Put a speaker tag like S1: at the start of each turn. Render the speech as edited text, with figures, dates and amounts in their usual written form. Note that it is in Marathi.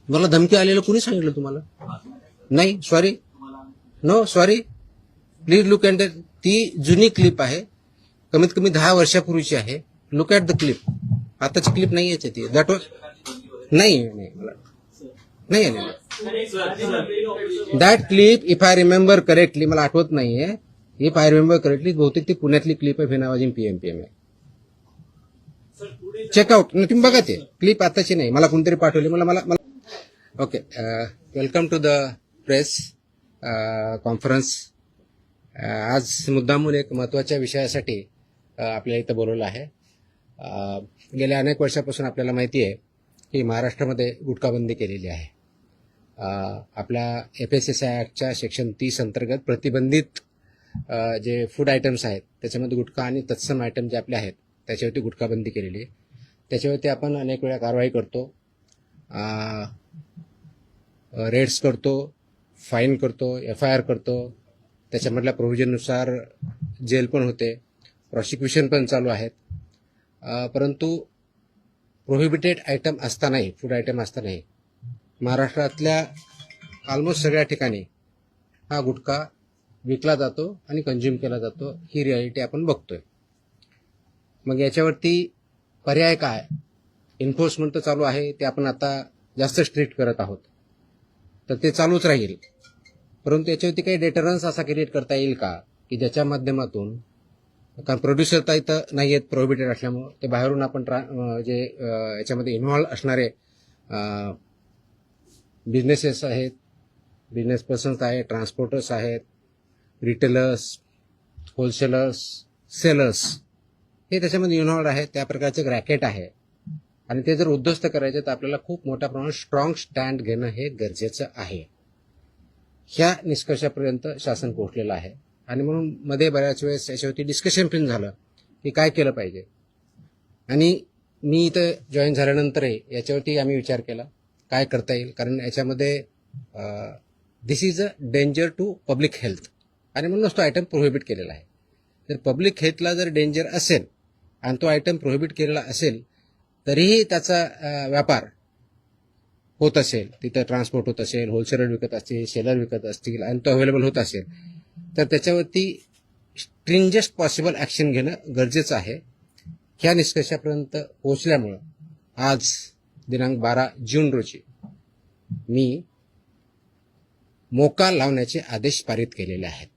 S1: मला धमकी आलेलं कुणी सांगितलं तुम्हाला? नाही, sorry, no sorry, please look at ती जुनी क्लिप आहे, कमीत कमी 10 वर्षापूर्वीची आहे. Look at the clip. आताची क्लिप नाही याची ती. दॅट वॉज नाही मला नाही आलेलं. That clip if I remember correctly, मला आठवत नाहीये, इफ आय रिमेंबर करेक्टली बहुतेक ती पुण्यातली क्लिप आहे, फेनावाजी पीएमपीएम आहे. चेकआउट, तुम्ही बघा ते क्लिप, आताची नाही, मला कोणतरी पाठवली. मला okay. Welcome to the press conference. आज मुद्दामून एक महत्त्वाच्या विषयासाठी आपल्याला इथं बोलवलं आहे. गेल्या अनेक वर्षापासून आपल्याला माहिती आहे की महाराष्ट्रामध्ये गुटखाबंदी केलेली आहे. आपल्या FSSAI ॲक्टच्या सेक्शन 30 अंतर्गत प्रतिबंधित जे फूड आयटम्स आहेत त्याच्यामध्ये गुटखा आणि तत्सम आयटम जे आपले आहेत त्याच्यावरती गुटखाबंदी केलेली आहे. त्याच्यावरती आपण अनेक वेळा कारवाई करतो, रेड्स करतो, फाईन करतो, FIR करतो. त्याच्यामधल्या प्रोव्हिजननुसार जेल पण होते, प्रॉसिक्युशन पण चालू आहेत. परंतु प्रोहिबिटेड आयटम असतानाही, फूड आयटम असतानाही महाराष्ट्रातल्या ऑलमोस्ट सगळ्या ठिकाणी हा गुटखा विकला जातो आणि कंझ्युम केला जातो. ही रियालिटी आपण बघतोय. मग याच्यावरती पर्याय काय? एन्फोर्समेंट तर चालू आहे, ते आपण आता जास्त स्ट्रिक्ट करत आहोत, तर ते चालूच राहील. परंतु याच्यावरती काही डेटरन्स असा क्रिएट करता येईल का की ज्याच्या माध्यमातून, कारण प्रोड्युसर तर इथं नाही आहेत प्रोहिबिटेड असल्यामुळं, ते बाहेरून आपण जे याच्यामध्ये इन्व्हॉल्व असणारे बिझनेसेस आहेत, बिझनेस पर्सन्स आहेत, ट्रान्सपोर्टर्स आहेत, रिटेलर्स, होलसेलर्स, सेलर्स, हे त्याच्यामध्ये इन्व्हॉल्व आहेत. त्या प्रकारचं एक रॅकेट आहे आणि ते जर उद्ध्वस्त करायचे तर आपल्याला खूप मोठ्या प्रमाणात स्ट्रॉंग स्टँड घेणं हे गरजेचं आहे. ह्या निष्कर्षापर्यंत शासन पोहोचलेलं आहे आणि म्हणून मध्ये बऱ्याच वेळेस याच्यावरती डिस्कशन पण झालं की काय केलं पाहिजे. आणि मी इथं जॉईन झाल्यानंतरही याच्यावरती आम्ही विचार केला काय करता येईल, कारण याच्यामध्ये this is a danger to public health आणि म्हणूनच तो आयटम प्रोहिबिट केलेला आहे. तर पब्लिक हेल्थला जर डेंजर असेल आणि तो आयटम प्रोहिबिट केलेला असेल तरीही त्याचा व्यापार होत असेल, तिथं ट्रान्सपोर्ट होत असेल, होलसेलर विकत असतील, सेलर विकत असतील आणि तो अवेलेबल होत असेल, तर त्याच्यावरती स्ट्रिंजेस्ट पॉसिबल ॲक्शन घेणं गरजेचं आहे. ह्या निष्कर्षापर्यंत पोहोचल्यामुळं आज दिनांक 12 जून रोजी मी मोका लावण्याचे आदेश पारित केलेले आहेत.